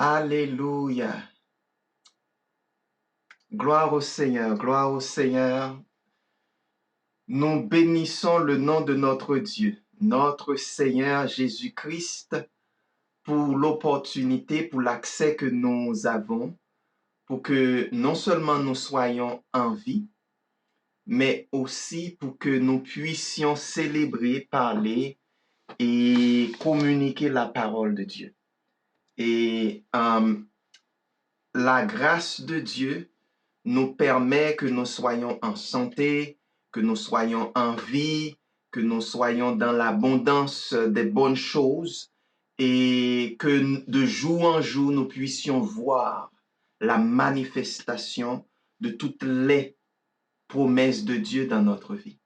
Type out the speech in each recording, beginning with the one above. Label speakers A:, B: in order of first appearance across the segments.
A: Alléluia. Gloire au Seigneur, gloire au Seigneur. Nous bénissons le nom de notre Dieu, notre Seigneur Jésus-Christ, pour l'opportunité, pour l'accès que nous avons, pour que non seulement nous soyons en vie, mais aussi pour que nous puissions célébrer, parler et communiquer la parole de Dieu. Et la grâce de Dieu nous permet que nous soyons en santé, que nous soyons en vie, que nous soyons dans l'abondance des bonnes choses et que de jour en jour, nous puissions voir la manifestation de toutes les promesses de Dieu dans notre vie.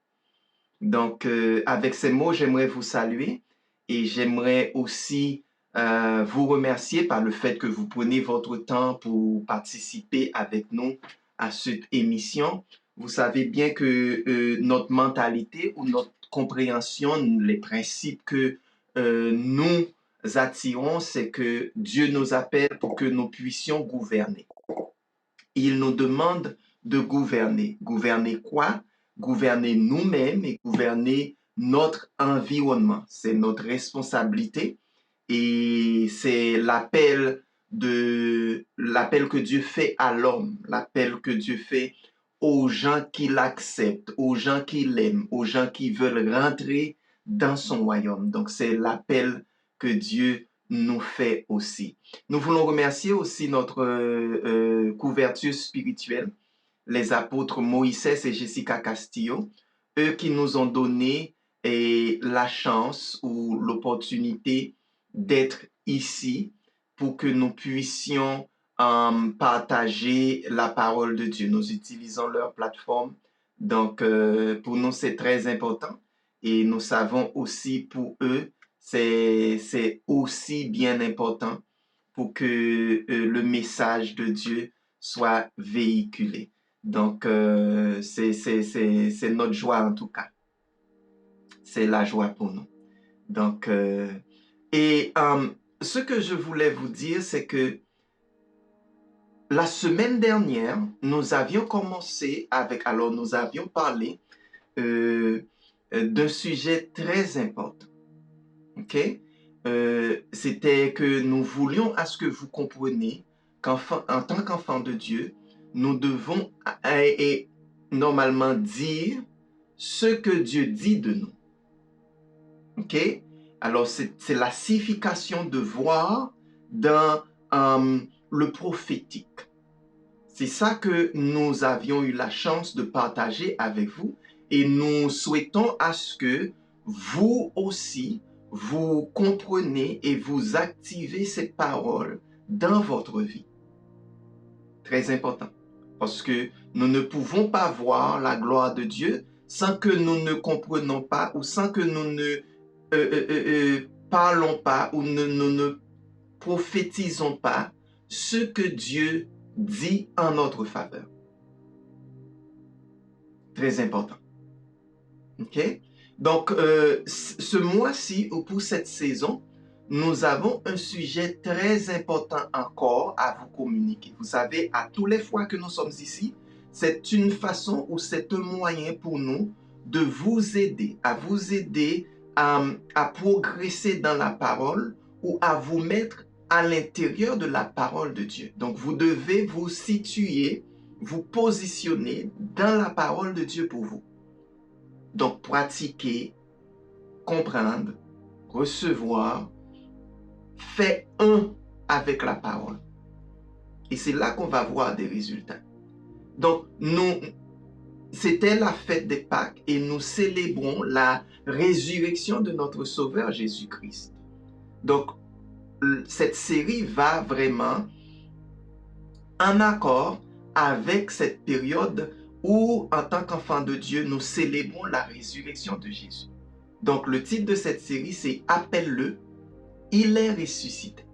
A: Donc, avec ces mots, j'aimerais vous saluer et j'aimerais aussi vous remercier par le fait que vous prenez votre temps pour participer avec nous à cette émission. Vous savez bien que notre mentalité ou notre compréhension, les principes que nous attirons, c'est que Dieu nous appelle pour que nous puissions gouverner. Il nous demande de gouverner. Gouverner quoi? Gouverner nous-mêmes et gouverner notre environnement. C'est notre responsabilité et c'est l'appel que Dieu fait à l'homme, l'appel que Dieu fait aux gens qui l'acceptent, aux gens qui l'aiment, aux gens qui veulent rentrer dans son royaume. Donc c'est l'appel que Dieu nous fait aussi. Nous voulons remercier aussi notre couverture spirituelle, les apôtres Moïse et Jessica Castillo, eux qui nous ont donné la chance ou l'opportunité d'être ici pour que nous puissions partager la parole de Dieu. Nous utilisons leur plateforme, donc pour nous c'est très important et nous savons aussi pour eux c'est aussi bien important pour que le message de Dieu soit véhiculé. Donc, c'est notre joie en tout cas. C'est la joie pour nous. Donc, ce que je voulais vous dire, c'est que la semaine dernière, nous avions commencé nous avions parlé d'un sujet très important. OK? C'était que nous voulions à ce que vous compreniez qu'en tant qu'enfant de Dieu, nous devons normalement dire ce que Dieu dit de nous. OK? Alors, c'est la signification de voir dans le prophétique. C'est ça que nous avions eu la chance de partager avec vous et nous souhaitons à ce que vous aussi, vous comprenez et vous activez cette parole dans votre vie. Très important. Parce que nous ne pouvons pas voir la gloire de Dieu sans que nous ne comprenons pas ou sans que nous ne parlons pas ou nous ne prophétisons pas ce que Dieu dit en notre faveur. Très important. OK? Donc, ce mois-ci ou pour cette saison, nous avons un sujet très important encore à vous communiquer. Vous savez, à tous les fois que nous sommes ici, c'est une façon ou c'est un moyen pour nous de vous aider, à progresser dans la parole ou à vous mettre à l'intérieur de la parole de Dieu. Donc, vous devez vous situer, vous positionner dans la parole de Dieu pour vous. Donc, pratiquer, comprendre, recevoir, faire un avec la parole. Et c'est là qu'on va voir des résultats. Donc, c'était la fête des Pâques et nous célébrons la résurrection de notre Sauveur Jésus-Christ. Donc, cette série va vraiment en accord avec cette période où, en tant qu'enfant de Dieu, nous célébrons la résurrection de Jésus. Donc, le titre de cette série, c'est « Appelle-le, il est ressuscité ».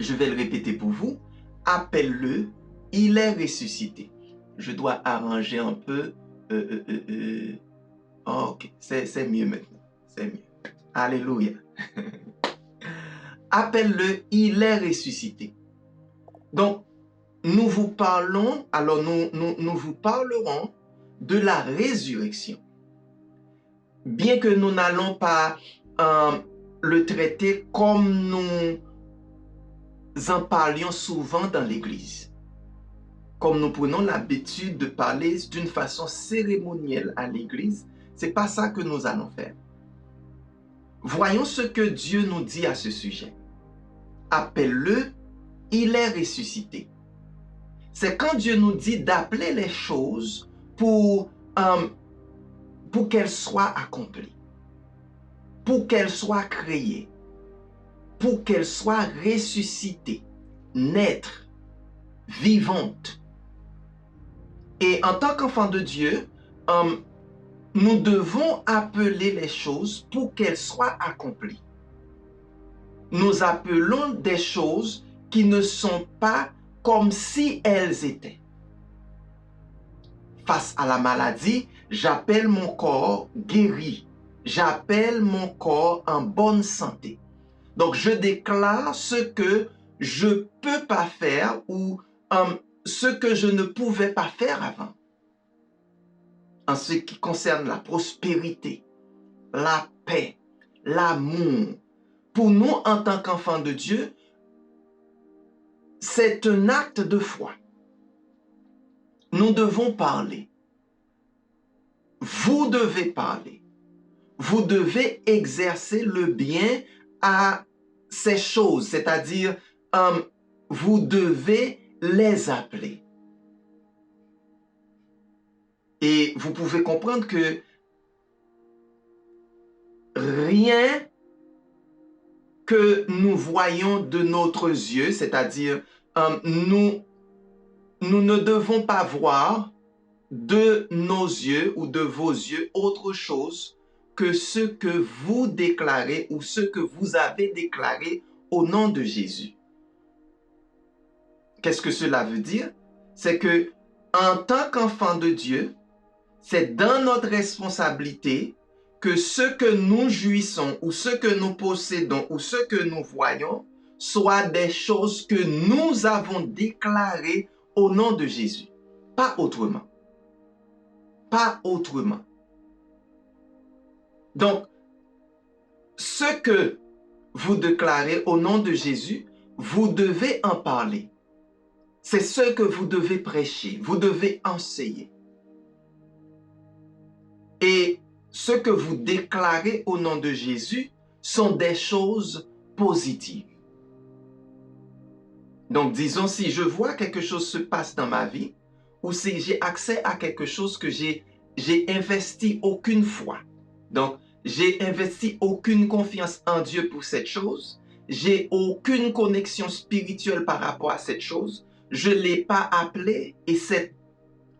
A: Je vais le répéter pour vous. « Appelle-le, il est ressuscité ». Je dois arranger un peu. Oh, ok, c'est mieux maintenant. C'est mieux. Alléluia. appelle-le, il est ressuscité. Donc, nous vous parlons, alors nous vous parlerons de la résurrection. Bien que nous n'allons pas le traiter comme nous en parlions souvent dans l'Église, comme nous prenons l'habitude de parler d'une façon cérémonielle à l'Église, c'est pas ça que nous allons faire. Voyons ce que Dieu nous dit à ce sujet. Appelle-le, il est ressuscité. C'est quand Dieu nous dit d'appeler les choses pour qu'elles soient accomplies, pour qu'elles soient créées, pour qu'elles soient ressuscitées, naître, vivantes. Et en tant qu'enfant de Dieu, nous devons appeler les choses pour qu'elles soient accomplies. Nous appelons des choses qui ne sont pas comme si elles étaient. Face à la maladie, j'appelle mon corps guéri. J'appelle mon corps en bonne santé. Donc, je déclare ce que je ne peux pas faire ou ce que je ne pouvais pas faire avant. En ce qui concerne la prospérité, la paix, l'amour. Pour nous, en tant qu'enfants de Dieu, c'est un acte de foi. Nous devons parler. Vous devez parler. Vous devez exercer le bien à ces choses, c'est-à-dire vous devez les appeler. Et vous pouvez comprendre que rien que nous voyons de nos yeux, c'est-à-dire nous ne devons pas voir de nos yeux ou de vos yeux autre chose que ce que vous déclarez ou ce que vous avez déclaré au nom de Jésus. Qu'est-ce que cela veut dire? C'est que en tant qu'enfant de Dieu, c'est dans notre responsabilité que ce que nous jouissons ou ce que nous possédons ou ce que nous voyons soit des choses que nous avons déclarées au nom de Jésus. Pas autrement. Pas autrement. Donc, ce que vous déclarez au nom de Jésus, vous devez en parler. C'est ce que vous devez prêcher, vous devez enseigner. Et ce que vous déclarez au nom de Jésus sont des choses positives. Donc, disons, si je vois quelque chose se passe dans ma vie, ou si j'ai accès à quelque chose que j'ai investi aucune foi. Donc, j'ai investi aucune confiance en Dieu pour cette chose. J'ai aucune connexion spirituelle par rapport à cette chose. Je ne l'ai pas appelé et c'est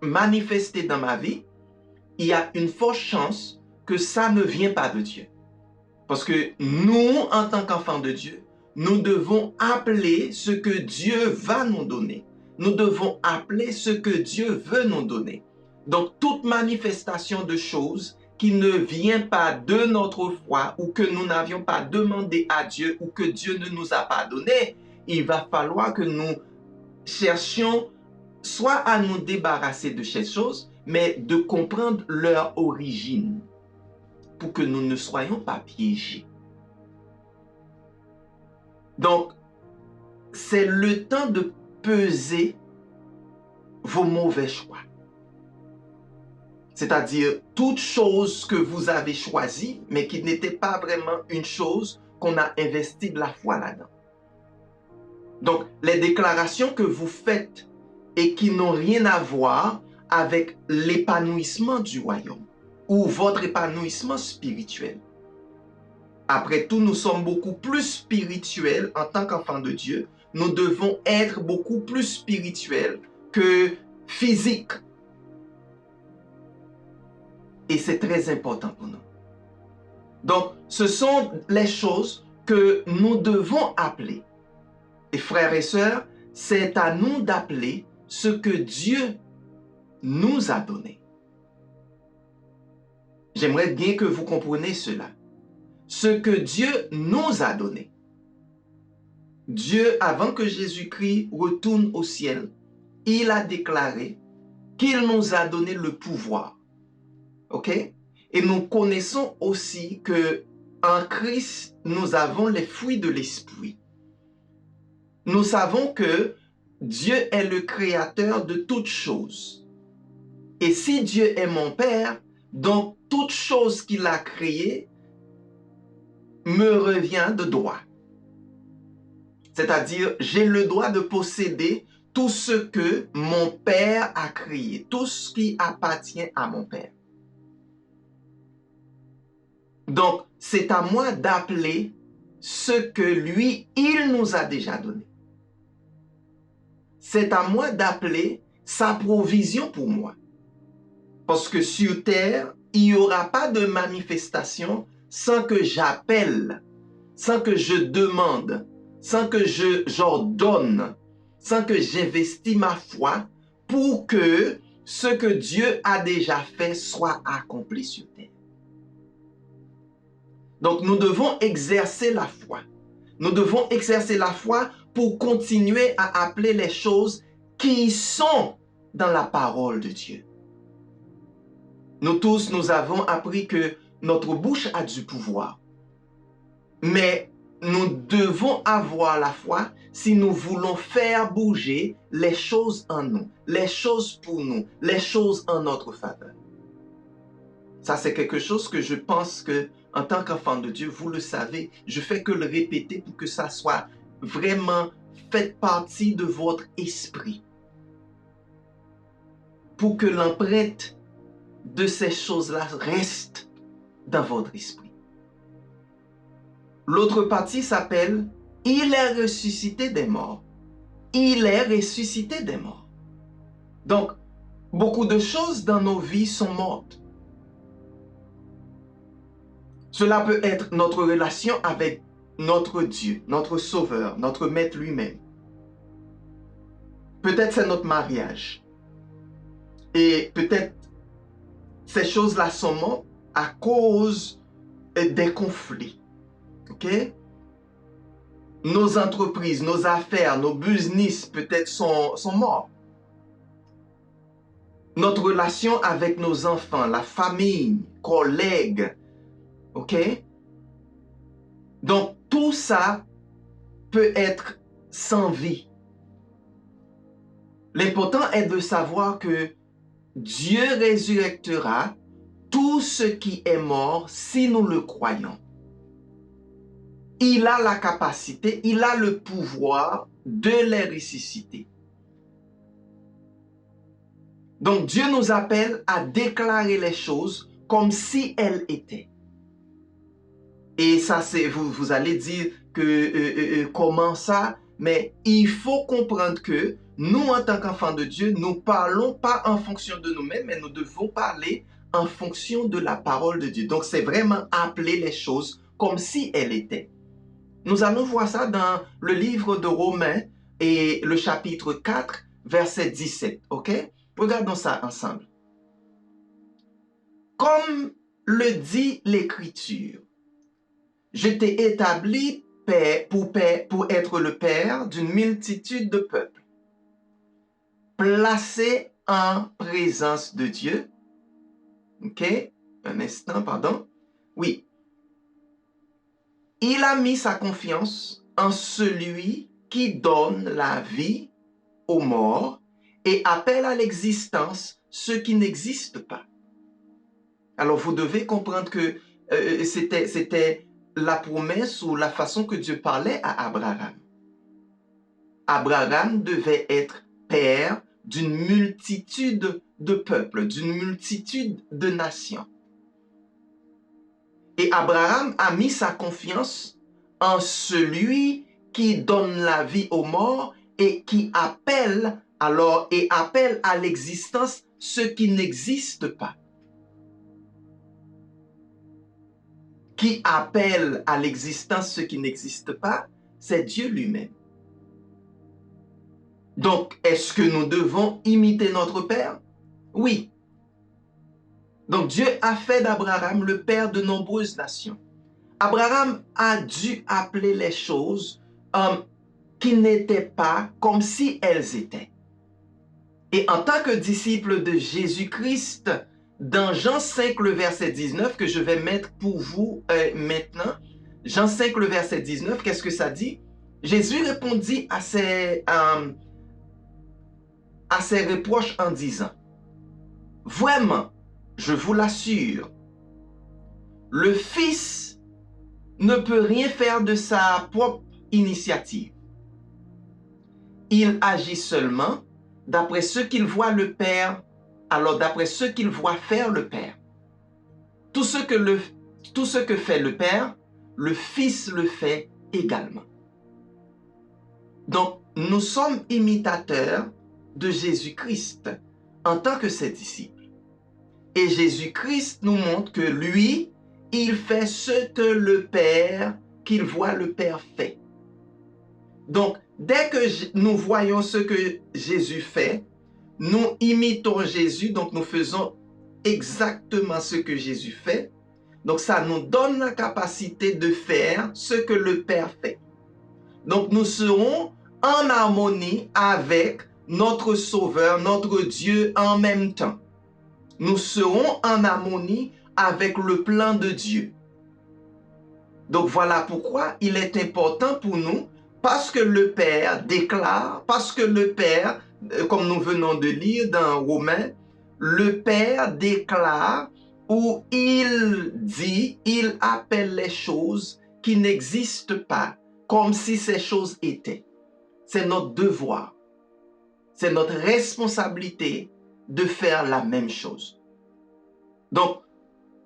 A: manifesté dans ma vie. Il y a une forte chance que ça ne vient pas de Dieu. Parce que nous, en tant qu'enfants de Dieu, nous devons appeler ce que Dieu va nous donner. Nous devons appeler ce que Dieu veut nous donner. Donc, toute manifestation de choses qui ne vient pas de notre foi ou que nous n'avions pas demandé à Dieu ou que Dieu ne nous a pas donné, il va falloir que nous cherchions soit à nous débarrasser de ces choses, mais de comprendre leur origine pour que nous ne soyons pas piégés. Donc, c'est le temps de peser vos mauvais choix. C'est-à-dire toute chose que vous avez choisie, mais qui n'était pas vraiment une chose qu'on a investi de la foi là-dedans. Donc, les déclarations que vous faites et qui n'ont rien à voir avec l'épanouissement du royaume ou votre épanouissement spirituel. Après tout, nous sommes beaucoup plus spirituels en tant qu'enfants de Dieu. Nous devons être beaucoup plus spirituels que physiques. Et c'est très important pour nous. Donc, ce sont les choses que nous devons appeler. Et frères et sœurs, c'est à nous d'appeler ce que Dieu nous a donné. J'aimerais bien que vous compreniez cela. Ce que Dieu nous a donné. Dieu, avant que Jésus-Christ retourne au ciel, il a déclaré qu'il nous a donné le pouvoir. OK? Et nous connaissons aussi que en Christ, nous avons les fruits de l'esprit. Nous savons que Dieu est le créateur de toutes choses. Et si Dieu est mon Père, donc toute chose qu'il a créée me revient de droit. C'est-à-dire, j'ai le droit de posséder tout ce que mon Père a créé, tout ce qui appartient à mon Père. Donc, c'est à moi d'appeler ce que lui, il nous a déjà donné. C'est à moi d'appeler sa provision pour moi. Parce que sur terre, il n'y aura pas de manifestation sans que j'appelle, sans que je demande, sans que j'ordonne, sans que j'investis ma foi pour que ce que Dieu a déjà fait soit accompli sur terre. Donc, nous devons exercer la foi. Nous devons exercer la foi pour continuer à appeler les choses qui sont dans la parole de Dieu. Nous tous, nous avons appris que notre bouche a du pouvoir. Mais nous devons avoir la foi si nous voulons faire bouger les choses en nous, les choses pour nous, les choses en notre faveur. Ça, c'est quelque chose que je pense que, en tant qu'enfant de Dieu, vous le savez, je fais que le répéter pour que ça soit vraiment fait partie de votre esprit. Pour que l'empreinte de ces choses-là reste dans votre esprit. L'autre partie s'appelle « Il est ressuscité des morts ». Il est ressuscité des morts. Donc, beaucoup de choses dans nos vies sont mortes. Cela peut être notre relation avec notre Dieu, notre Sauveur, notre Maître lui-même. Peut-être c'est notre mariage. Et peut-être ces choses-là sont mortes à cause des conflits. OK? Nos entreprises, nos affaires, nos business peut-être sont morts. Notre relation avec nos enfants, la famille, collègues, OK? Donc, tout ça peut être sans vie. L'important est de savoir que Dieu résurrectera tout ce qui est mort si nous le croyons. Il a la capacité, il a le pouvoir de les ressusciter. Donc, Dieu nous appelle à déclarer les choses comme si elles étaient. Et ça, c'est vous allez dire que comment ça? Mais il faut comprendre que nous, en tant qu'enfants de Dieu, nous parlons pas en fonction de nous-mêmes, mais nous devons parler en fonction de la parole de Dieu. Donc, c'est vraiment appeler les choses comme si elles étaient. Nous allons voir ça dans le livre de Romains et le chapitre 4, verset 17. OK? Regardons ça ensemble. Comme le dit l'Écriture, je t'ai établi pour être le père d'une multitude de peuples, placé en présence de Dieu. OK? Un instant, pardon. Oui. Il a mis sa confiance en celui qui donne la vie aux morts et appelle à l'existence ce qui n'existe pas. Alors, vous devez comprendre que c'était la promesse ou la façon que Dieu parlait à Abraham. Abraham devait être père d'une multitude de peuples, d'une multitude de nations. Et Abraham a mis sa confiance en celui qui donne la vie aux morts et qui appelle à l'existence ce qui n'existe pas. Qui appelle à l'existence ce qui n'existe pas, c'est Dieu lui-même. Donc, est-ce que nous devons imiter notre Père? Oui. Donc, Dieu a fait d'Abraham le père de nombreuses nations. Abraham a dû appeler les choses qui n'étaient pas comme si elles étaient. Et en tant que disciple de Jésus-Christ, dans Jean 5, le verset 19, que je vais mettre pour vous maintenant, Jean 5, le verset 19, qu'est-ce que ça dit? Jésus répondit à ses reproches en disant, « Vraiment, je vous l'assure, le Fils ne peut rien faire de sa propre initiative. Il agit seulement d'après ce qu'il voit le Père, alors d'après ce qu'il voit faire le Père. Tout ce que fait le Père, le Fils le fait également. » Donc, nous sommes imitateurs de Jésus-Christ en tant que ses disciples. Et Jésus-Christ nous montre que lui, il fait ce que le Père, qu'il voit le Père fait. Donc, dès que nous voyons ce que Jésus fait, nous imitons Jésus, donc nous faisons exactement ce que Jésus fait. Donc, ça nous donne la capacité de faire ce que le Père fait. Donc, nous serons en harmonie avec notre Sauveur, notre Dieu en même temps. Nous serons en harmonie avec le plan de Dieu. Donc voilà pourquoi il est important pour nous, parce que le Père déclare, parce que le Père, comme nous venons de lire dans Romains, le Père déclare ou il dit, il appelle les choses qui n'existent pas comme si ces choses étaient. C'est notre devoir, c'est notre responsabilité de faire la même chose. Donc,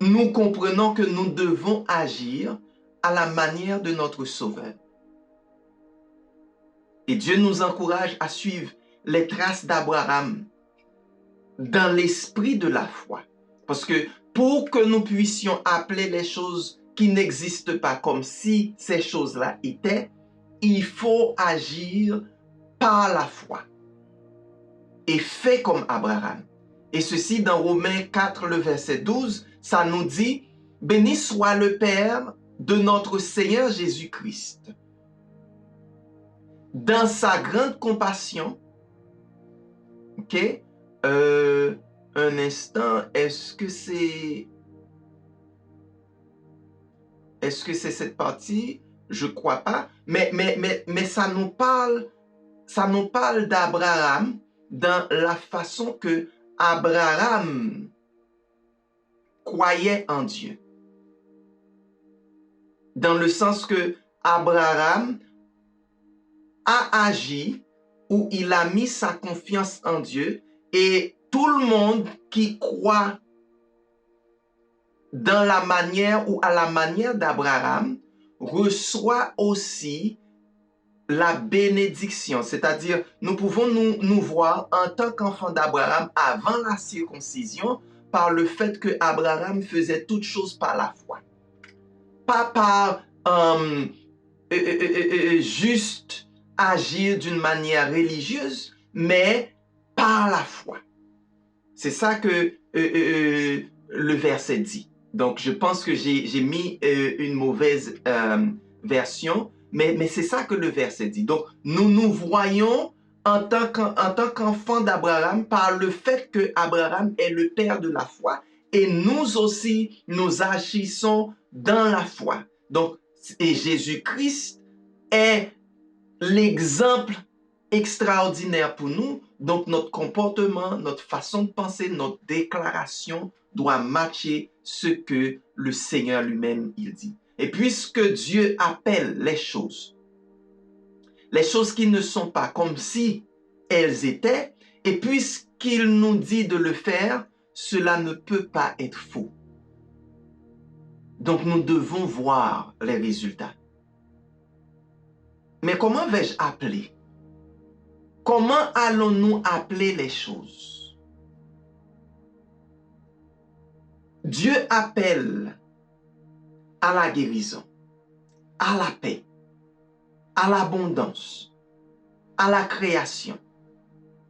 A: nous comprenons que nous devons agir à la manière de notre Sauveur. Et Dieu nous encourage à suivre les traces d'Abraham dans l'esprit de la foi. Parce que pour que nous puissions appeler les choses qui n'existent pas comme si ces choses-là étaient, il faut agir par la foi et fait comme Abraham. Et ceci dans Romains 4, le verset 12, ça nous dit « Béni soit le Père de notre Seigneur Jésus-Christ. Dans sa grande compassion, ok, un instant, est-ce que c'est cette partie? Je crois pas. Mais ça nous parle d'Abraham dans la façon que Abraham croyait en Dieu. Dans le sens que Abraham a agi ou il a mis sa confiance en Dieu et tout le monde qui croit dans la manière ou à la manière d'Abraham reçoit aussi la bénédiction. C'est-à-dire, nous pouvons nous voir en tant qu'enfants d'Abraham avant la circoncision par le fait que Abraham faisait toutes choses par la foi. Pas par juste agir d'une manière religieuse, mais par la foi. C'est ça que le verset dit. Donc, je pense que j'ai mis une mauvaise version, mais c'est ça que le verset dit. Donc, nous voyons en tant qu'enfant d'Abraham par le fait que Abraham est le père de la foi et nous aussi, nous agissons dans la foi. Donc, et Jésus-Christ est l'exemple extraordinaire pour nous. Donc, notre comportement, notre façon de penser, notre déclaration doit matcher ce que le Seigneur lui-même, il dit. Et puisque Dieu appelle les choses qui ne sont pas comme si elles étaient, et puisqu'il nous dit de le faire, cela ne peut pas être faux. Donc, nous devons voir les résultats. Mais comment vais-je appeler? Comment allons-nous appeler les choses? Dieu appelle à la guérison, à la paix, à l'abondance, à la création.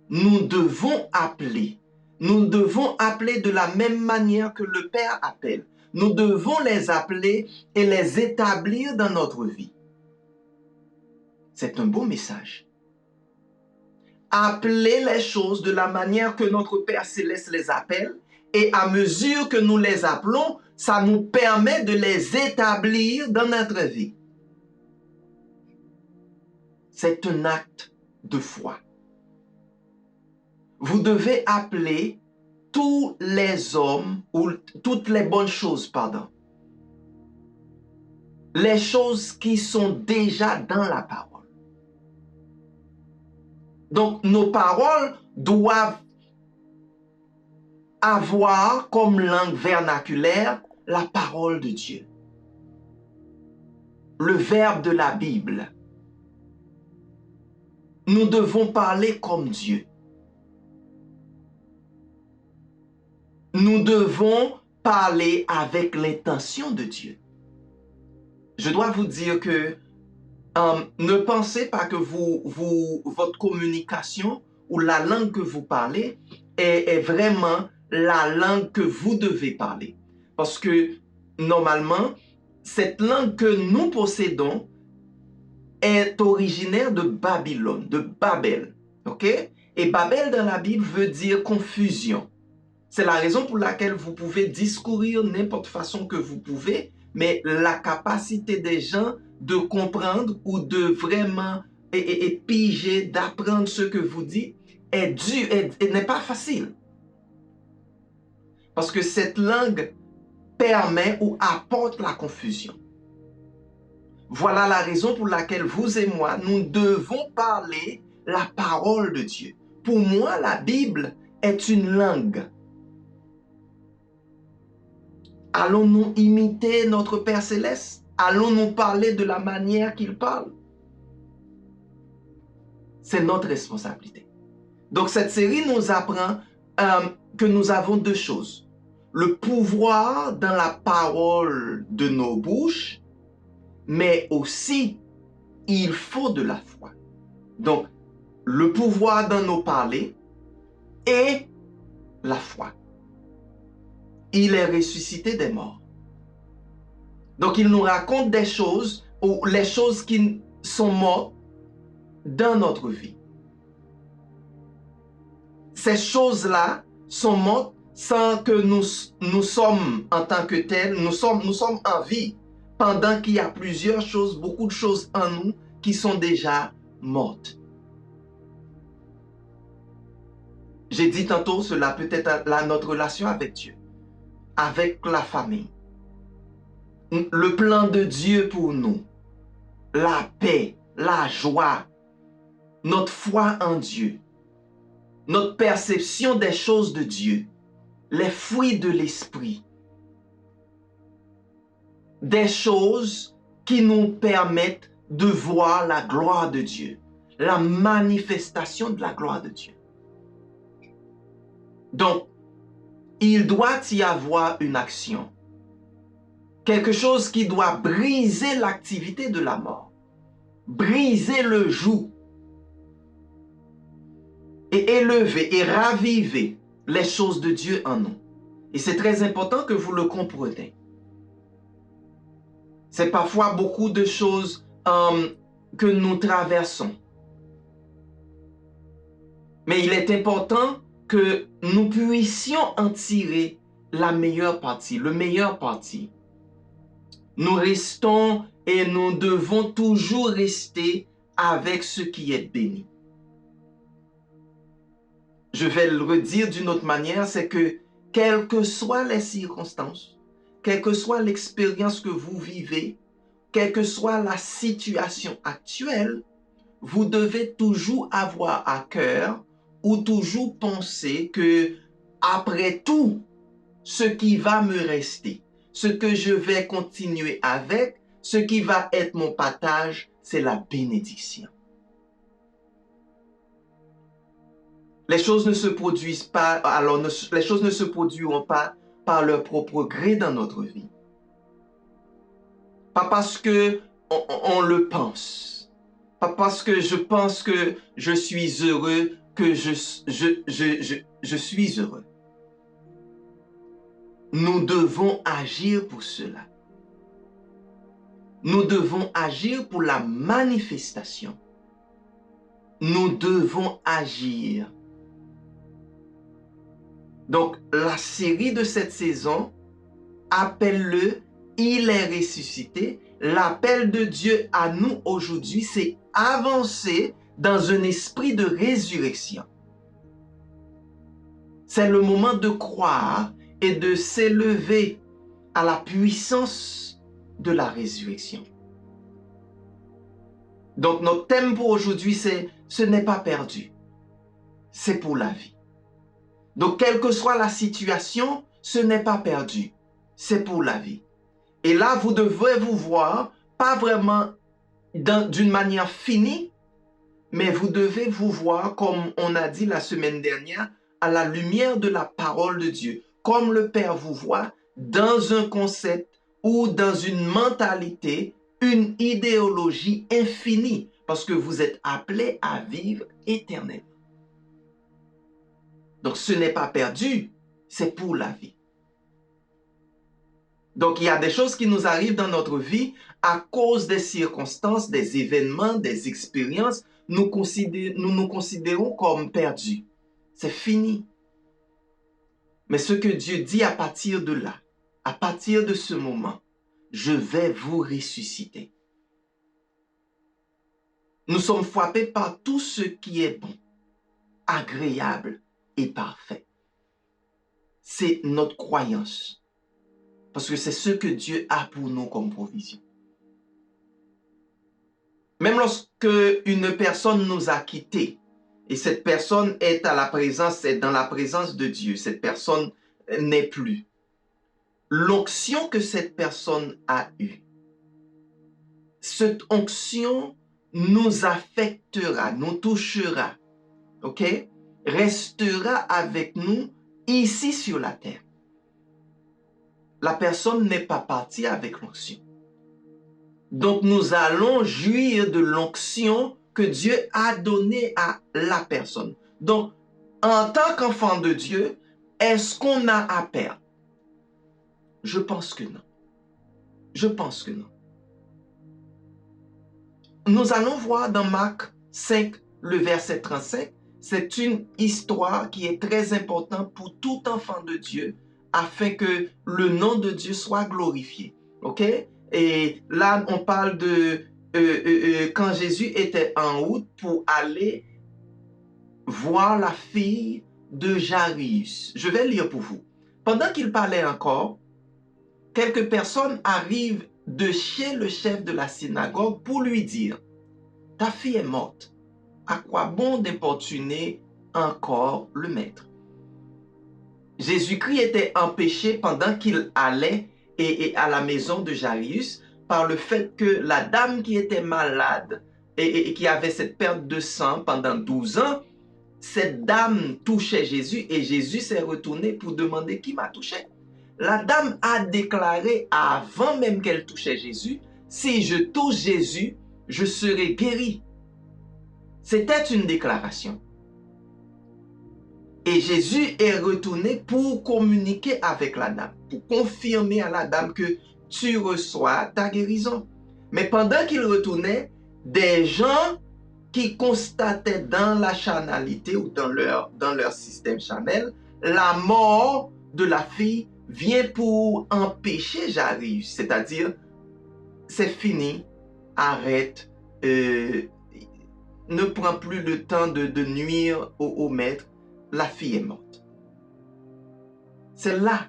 A: Nous devons appeler de la même manière que le Père appelle. Nous devons les appeler et les établir dans notre vie. C'est un beau message. Appeler les choses de la manière que notre Père Céleste les appelle, et à mesure que nous les appelons, ça nous permet de les établir dans notre vie. C'est un acte de foi. Vous devez appeler tous les hommes, ou toutes les bonnes choses, pardon. Les choses qui sont déjà dans la parole. Donc, nos paroles doivent avoir comme langue vernaculaire la parole de Dieu. Le verbe de la Bible. Nous devons parler comme Dieu. Nous devons parler avec l'intention de Dieu. Je dois vous dire que ne pensez pas que votre communication ou la langue que vous parlez est vraiment la langue que vous devez parler. Parce que normalement, cette langue que nous possédons est originaire de Babylone, de Babel. Ok? Et Babel dans la Bible veut dire confusion. C'est la raison pour laquelle vous pouvez discourir n'importe façon que vous pouvez, mais la capacité des gens de comprendre ou de vraiment piger, d'apprendre ce que vous dites est due, n'est pas facile. Parce que cette langue permet ou apporte la confusion. Voilà la raison pour laquelle vous et moi, nous devons parler la parole de Dieu. Pour moi, la Bible est une langue. Allons-nous imiter notre Père Céleste? Allons-nous parler de la manière qu'il parle? C'est notre responsabilité. Donc cette série nous apprend que nous avons deux choses. Le pouvoir dans la parole de nos bouches, mais aussi il faut de la foi. Donc le pouvoir dans nos parler et la foi. Il est ressuscité des morts. Donc, il nous raconte des choses, ou les choses qui sont mortes dans notre vie. Ces choses-là sont mortes sans que nous sommes en tant que tels, nous sommes en vie, pendant qu'il y a plusieurs choses, beaucoup de choses en nous qui sont déjà mortes. J'ai dit tantôt, cela peut être notre relation avec Dieu, avec la famille. Le plan de Dieu pour nous, la paix, la joie, notre foi en Dieu, notre perception des choses de Dieu, les fruits de l'esprit, des choses qui nous permettent de voir la gloire de Dieu, la manifestation de la gloire de Dieu. Donc, il doit y avoir une action. Quelque chose qui doit briser l'activité de la mort, briser le joug et élever et raviver les choses de Dieu en nous. Et c'est très important que vous le compreniez. C'est parfois beaucoup de choses que nous traversons. Mais il est important que nous puissions en tirer la meilleure partie, le meilleur parti. Nous restons et nous devons toujours rester avec ce qui est béni. Je vais le redire d'une autre manière, c'est que quelles que soient les circonstances, quelle que soit l'expérience que vous vivez, quelle que soit la situation actuelle, vous devez toujours avoir à cœur ou toujours penser que après tout, ce qui va me rester, ce que je vais continuer avec, ce qui va être mon partage, c'est la bénédiction. Les choses ne se produisent pas, alors les choses ne se produiront pas par leur propre gré dans notre vie. Pas parce que on le pense. Pas parce que je pense que je suis heureux que je suis heureux. Nous devons agir pour cela. Nous devons agir pour la manifestation nous devons agir. Donc, la série de cette saison, appelle-le, il est ressuscité. L'appel de Dieu à nous aujourd'hui, c'est avancer dans un esprit de résurrection. C'est le moment de croire et de s'élever à la puissance de la résurrection. Donc, notre thème pour aujourd'hui, c'est « Ce n'est pas perdu, c'est pour la vie ». Donc, quelle que soit la situation, ce n'est pas perdu, c'est pour la vie. Et là, vous devez vous voir, pas vraiment d'une manière finie, mais vous devez vous voir, comme on a dit la semaine dernière, à la lumière de la parole de Dieu. Comme le Père vous voit, dans un concept ou dans une mentalité, une idéologie infinie, parce que vous êtes appelés à vivre éternellement. Donc, ce n'est pas perdu, c'est pour la vie. Donc, il y a des choses qui nous arrivent dans notre vie à cause des circonstances, des événements, des expériences. Nous nous considérons comme perdus. C'est fini. Mais ce que Dieu dit à partir de là, à partir de ce moment, je vais vous ressusciter. Nous sommes frappés par tout ce qui est bon, agréable et parfait. C'est notre croyance. Parce que c'est ce que Dieu a pour nous comme provision. Même lorsque une personne nous a quittés, et cette personne est dans la présence de Dieu, cette personne n'est plus. L'onction que cette personne a eue, cette onction nous affectera, nous touchera, ok? Restera avec nous ici sur la terre. La personne n'est pas partie avec l'onction. Donc nous allons jouir de l'onction que Dieu a donnée à la personne. Donc, en tant qu'enfant de Dieu, est-ce qu'on a à perdre? Je pense que non. Je pense que non. Nous allons voir dans Marc 5, le verset 35, c'est une histoire qui est très importante pour tout enfant de Dieu afin que le nom de Dieu soit glorifié. OK? Et là, on parle de quand Jésus était en route pour aller voir la fille de Jairus. Je vais lire pour vous. Pendant qu'il parlait encore, quelques personnes arrivent de chez le chef de la synagogue pour lui dire « Ta fille est morte. À quoi bon d'importuner encore le maître ?» Jésus-Christ était empêché pendant qu'il allait à la maison de Jairus par le fait que la dame qui était malade et qui avait cette perte de sang pendant 12 ans, cette dame touchait Jésus et Jésus s'est retourné pour demander qui m'a touché. La dame a déclaré avant même qu'elle touchait Jésus, si je touche Jésus, je serai guéri. C'était une déclaration. Et Jésus est retourné pour communiquer avec la dame, pour confirmer à la dame que tu reçois ta guérison. Mais pendant qu'il retournait, des gens qui constataient dans la charnalité ou dans leur système charnel, la mort de la fille vient pour empêcher Jairus, c'est-à-dire c'est fini, arrête, ne prends plus le temps de nuire au maître, la fille est morte. C'est là.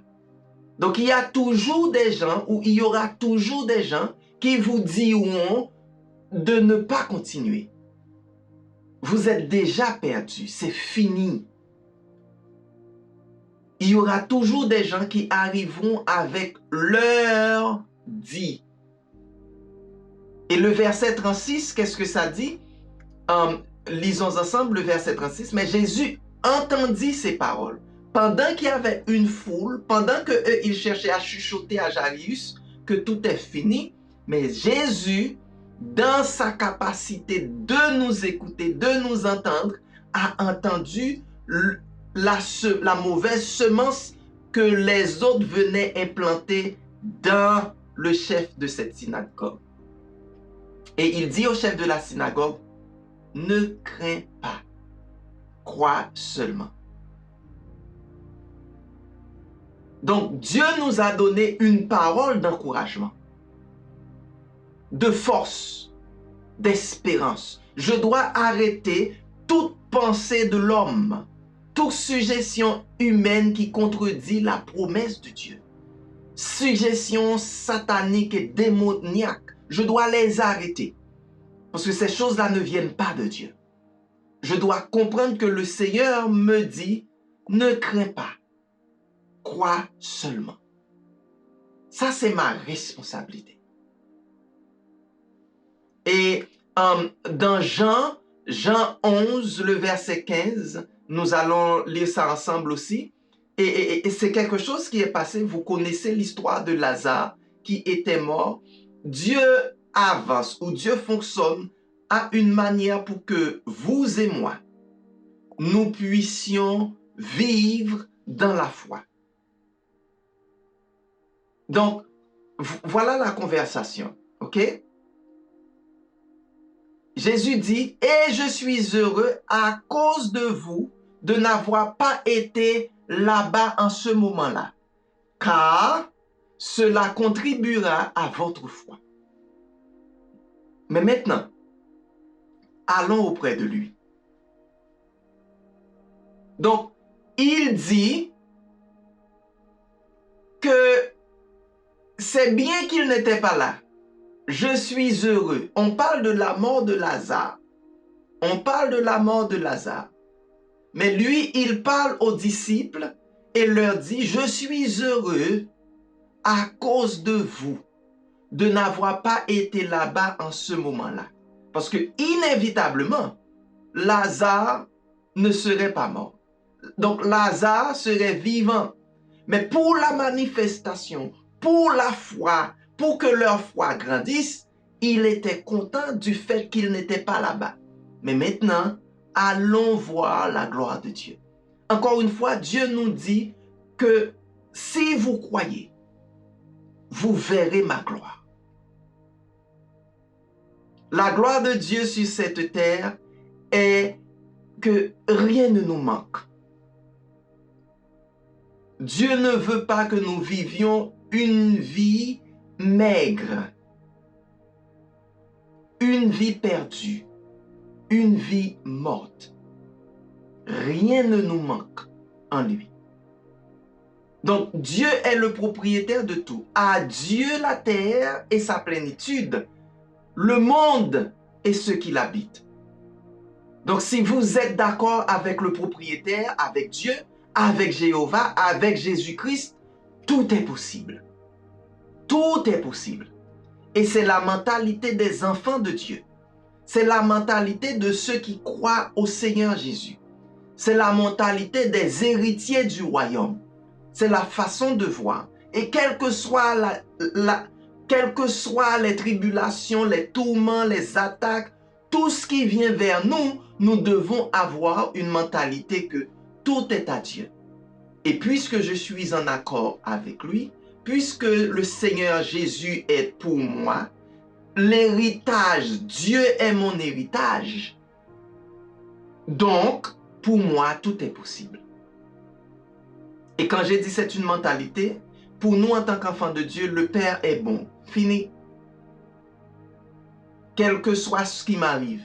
A: Donc il y a toujours des gens, ou il y aura toujours des gens qui vous diront de ne pas continuer. Vous êtes déjà perdu, c'est fini. Il y aura toujours des gens qui arriveront avec leur dit. Et le verset 36, qu'est-ce que ça dit? Lisons ensemble le verset 36. Mais Jésus entendit ces paroles. Pendant qu'il y avait une foule, pendant qu'eux, ils cherchaient à chuchoter à Jairus que tout est fini, mais Jésus, dans sa capacité de nous écouter, de nous entendre, a entendu la mauvaise semence que les autres venaient implanter dans le chef de cette synagogue. Et il dit au chef de la synagogue, ne crains pas, crois seulement. Donc, Dieu nous a donné une parole d'encouragement, de force, d'espérance. Je dois arrêter toute pensée de l'homme, toute suggestion humaine qui contredit la promesse de Dieu. Suggestions sataniques et démoniaques, je dois les arrêter. Parce que ces choses-là ne viennent pas de Dieu. Je dois comprendre que le Seigneur me dit, ne crains pas, crois seulement. Ça, c'est ma responsabilité. Et dans Jean 11, le verset 15, nous allons lire ça ensemble aussi. Et c'est quelque chose qui est passé. Vous connaissez l'histoire de Lazare qui était mort. Dieu avance ou Dieu fonctionne à une manière pour que vous et moi, nous puissions vivre dans la foi. Donc, voilà la conversation, ok? Jésus dit, et je suis heureux à cause de vous de n'avoir pas été là-bas en ce moment-là, car cela contribuera à votre foi. Mais maintenant, allons auprès de lui. Donc, il dit que c'est bien qu'il n'était pas là. Je suis heureux. On parle de la mort de Lazare. On parle de la mort de Lazare. Mais lui, il parle aux disciples et leur dit, je suis heureux à cause de vous, de n'avoir pas été là-bas en ce moment-là. Parce que inévitablement, Lazare ne serait pas mort. Donc Lazare serait vivant. Mais pour la manifestation, pour la foi, pour que leur foi grandisse, il était content du fait qu'il n'était pas là-bas. Mais maintenant, allons voir la gloire de Dieu. Encore une fois, Dieu nous dit que si vous croyez, vous verrez ma gloire. La gloire de Dieu sur cette terre est que rien ne nous manque. Dieu ne veut pas que nous vivions une vie maigre, une vie perdue, une vie morte. Rien ne nous manque en lui. Donc Dieu est le propriétaire de tout. À Dieu la terre et sa plénitude, le monde et ceux qui l'habitent. Donc si vous êtes d'accord avec le propriétaire, avec Dieu, avec Jéhovah, avec Jésus-Christ, tout est possible. Tout est possible. Et c'est la mentalité des enfants de Dieu. C'est la mentalité de ceux qui croient au Seigneur Jésus. C'est la mentalité des héritiers du royaume. C'est la façon de voir. Et quelles que soient les tribulations, les tourments, les attaques, tout ce qui vient vers nous, nous devons avoir une mentalité que tout est à Dieu. Et puisque je suis en accord avec lui, puisque le Seigneur Jésus est pour moi, l'héritage, Dieu est mon héritage. Donc, pour moi, tout est possible. Et quand j'ai dit c'est une mentalité, pour nous en tant qu'enfants de Dieu, le Père est bon. Fini. Quel que soit ce qui m'arrive.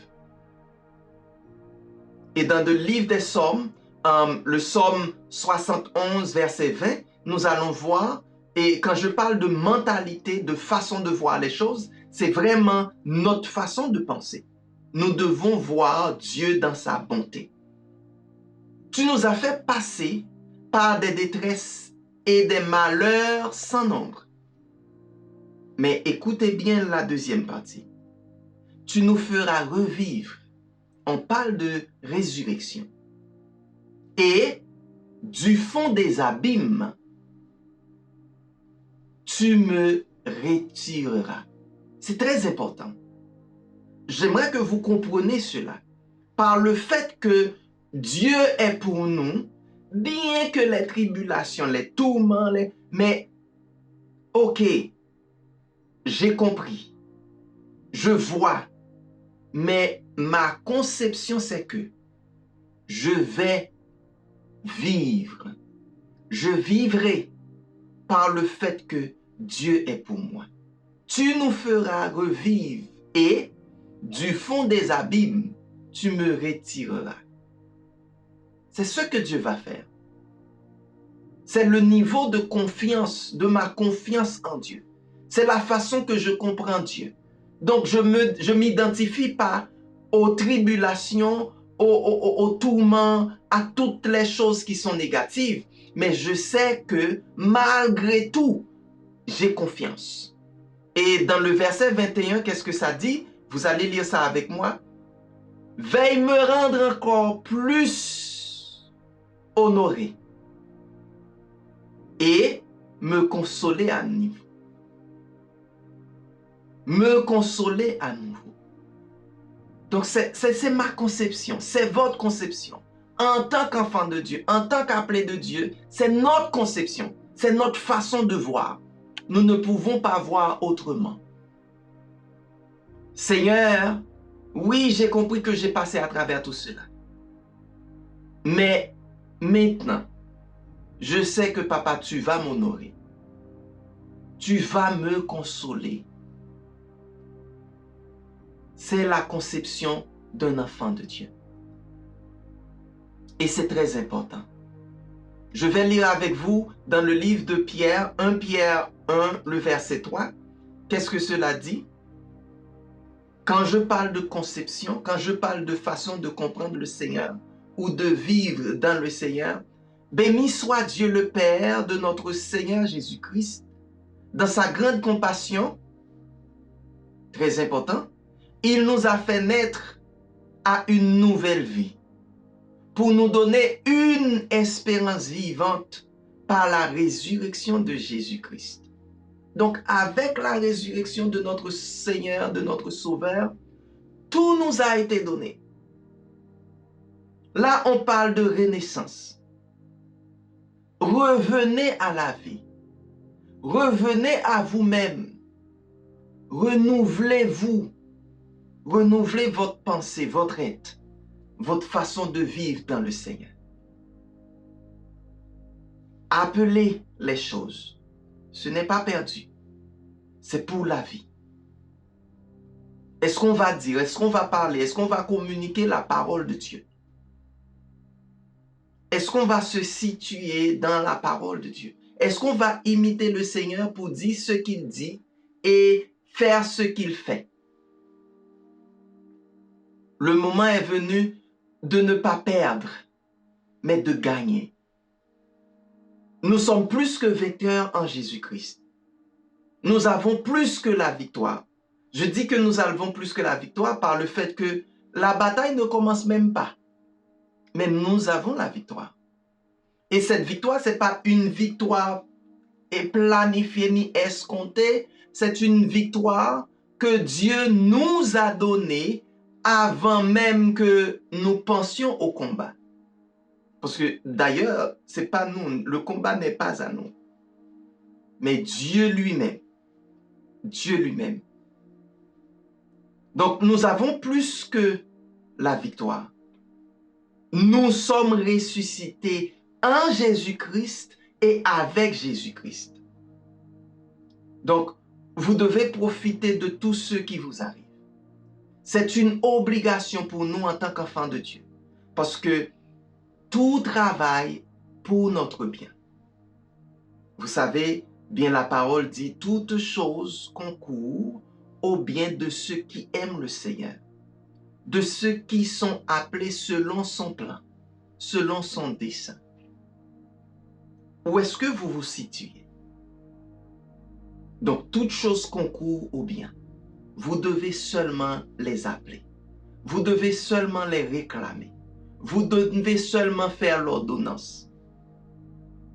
A: Et dans le livre des psaumes, le psaume 71, verset 20, nous allons voir, et quand je parle de mentalité, de façon de voir les choses, c'est vraiment notre façon de penser. Nous devons voir Dieu dans sa bonté. Tu nous as fait passer par des détresses et des malheurs sans nombre. Mais écoutez bien la deuxième partie. Tu nous feras revivre. On parle de résurrection. Et du fond des abîmes, tu me retireras. C'est très important. J'aimerais que vous compreniez cela. Par le fait que Dieu est pour nous, bien que les tribulations, les tourments, mais ok, j'ai compris, je vois, mais ma conception, c'est que je vais vivre. Je vivrai par le fait que Dieu est pour moi. Tu nous feras revivre et du fond des abîmes, tu me retireras. C'est ce que Dieu va faire. C'est le niveau de confiance, de ma confiance en Dieu. C'est la façon que je comprends Dieu. Donc, je m'identifie pas aux tribulations, aux tourments, à toutes les choses qui sont négatives. Mais je sais que malgré tout, j'ai confiance. Et dans le verset 21, qu'est-ce que ça dit? Vous allez lire ça avec moi. Veille me rendre encore plus honoré et me consoler à nouveau. Me consoler à nouveau. Donc c'est ma conception, c'est votre conception. En tant qu'enfant de Dieu, en tant qu'appelé de Dieu, c'est notre conception, c'est notre façon de voir. Nous ne pouvons pas voir autrement. Seigneur, oui, j'ai compris que j'ai passé à travers tout cela. Mais maintenant, je sais que papa, tu vas m'honorer. Tu vas me consoler. C'est la conception d'un enfant de Dieu. Et c'est très important. Je vais lire avec vous dans le livre de Pierre, 1 Pierre 1, le verset 3. Qu'est-ce que cela dit? Quand je parle de conception, quand je parle de façon de comprendre le Seigneur ou de vivre dans le Seigneur, béni soit Dieu le Père de notre Seigneur Jésus-Christ, dans sa grande compassion, très important, il nous a fait naître à une nouvelle vie pour nous donner une espérance vivante par la résurrection de Jésus-Christ. Donc, avec la résurrection de notre Seigneur, de notre Sauveur, tout nous a été donné. Là, on parle de renaissance. Revenez à la vie. Revenez à vous-même. Renouvelez-vous. Renouvelez votre pensée, votre être, votre façon de vivre dans le Seigneur. Appelez les choses. Ce n'est pas perdu. C'est pour la vie. Est-ce qu'on va dire, est-ce qu'on va parler, est-ce qu'on va communiquer la parole de Dieu? Est-ce qu'on va se situer dans la parole de Dieu? Est-ce qu'on va imiter le Seigneur pour dire ce qu'il dit et faire ce qu'il fait? Le moment est venu de ne pas perdre, mais de gagner. Nous sommes plus que vainqueurs en Jésus-Christ. Nous avons plus que la victoire. Je dis que nous avons plus que la victoire par le fait que la bataille ne commence même pas. Mais nous avons la victoire. Et cette victoire, ce n'est pas une victoire planifiée ni escomptée. C'est une victoire que Dieu nous a donnée avant même que nous pensions au combat. Parce que d'ailleurs, ce n'est pas nous. Le combat n'est pas à nous. Mais Dieu lui-même. Dieu lui-même. Donc, nous avons plus que la victoire. Nous sommes ressuscités en Jésus-Christ et avec Jésus-Christ. Donc, vous devez profiter de tout ce qui vous arrive. C'est une obligation pour nous en tant qu'enfants de Dieu. Parce que tout travaille pour notre bien. Vous savez, bien la parole dit, toutes choses concourent au bien de ceux qui aiment le Seigneur, de ceux qui sont appelés selon son plan, selon son dessein. Où est-ce que vous vous situez? Donc, toutes choses concourent au bien. Vous devez seulement les appeler. Vous devez seulement les réclamer. Vous devez seulement faire l'ordonnance.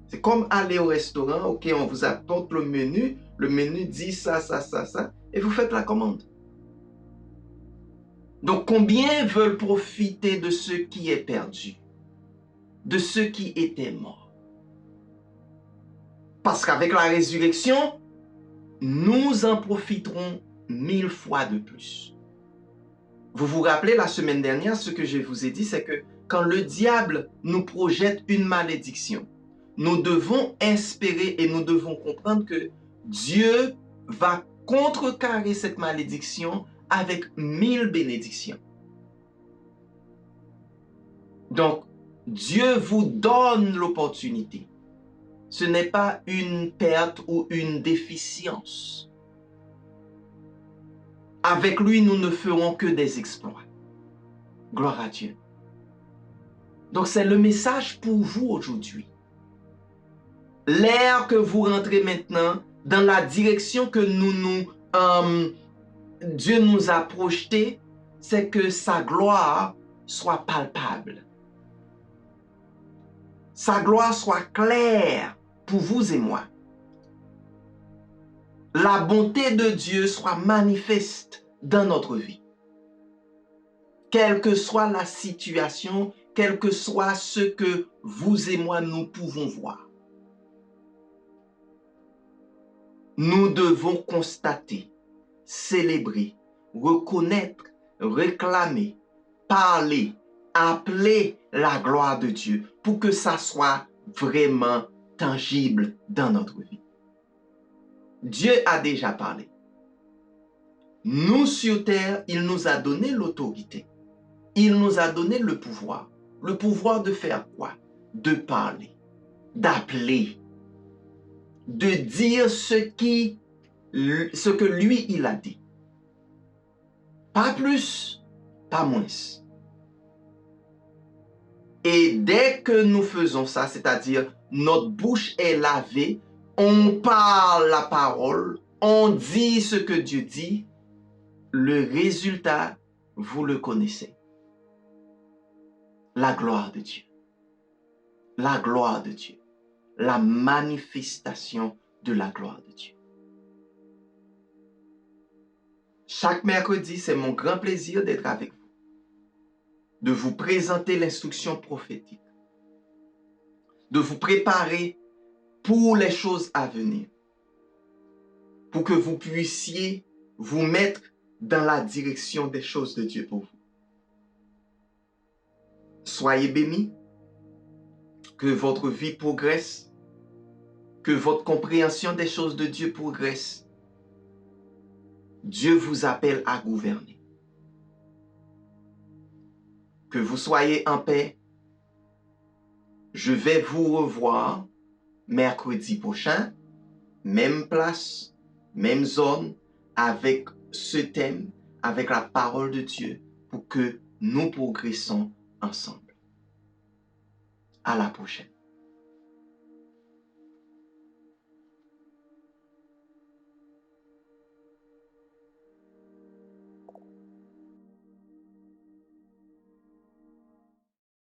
A: C'est comme aller au restaurant, ok, on vous apporte le menu dit ça, ça, ça, ça, et vous faites la commande. Donc, combien veulent profiter de ce qui est perdu, de ce qui était mort? Parce qu'avec la résurrection, nous en profiterons 1000 fois de plus. Vous vous rappelez la semaine dernière, ce que je vous ai dit, c'est que quand le diable nous projette une malédiction, nous devons espérer et nous devons comprendre que Dieu va contrecarrer cette malédiction avec 1000 bénédictions. Donc, Dieu vous donne l'opportunité. Ce n'est pas une perte ou une déficience. Avec lui, nous ne ferons que des exploits. Gloire à Dieu. Donc, c'est le message pour vous aujourd'hui. L'ère que vous rentrez maintenant dans la direction que Dieu nous a projeté, c'est que sa gloire soit palpable. Sa gloire soit claire pour vous et moi. La bonté de Dieu soit manifeste dans notre vie. Quelle que soit la situation, quel que soit ce que vous et moi nous pouvons voir. Nous devons constater, célébrer, reconnaître, réclamer, parler, appeler la gloire de Dieu pour que ça soit vraiment tangible dans notre vie. Dieu a déjà parlé. Nous sur terre, il nous a donné l'autorité. Il nous a donné le pouvoir. Le pouvoir de faire quoi? De parler, d'appeler, de dire ce que lui, il a dit. Pas plus, pas moins. Et dès que nous faisons ça, c'est-à-dire notre bouche est lavée, on parle la parole, on dit ce que Dieu dit, le résultat, vous le connaissez. La gloire de Dieu. La gloire de Dieu. La manifestation de la gloire de Dieu. Chaque mercredi, c'est mon grand plaisir d'être avec vous, de vous présenter l'instruction prophétique, de vous préparer pour les choses à venir, pour que vous puissiez vous mettre dans la direction des choses de Dieu pour vous. Soyez bénis, que votre vie progresse, que votre compréhension des choses de Dieu progresse. Dieu vous appelle à gouverner. Que vous soyez en paix. Je vais vous revoir mercredi prochain, même place, même zone, avec ce thème, avec la parole de Dieu, pour que nous progressons ensemble. À la prochaine.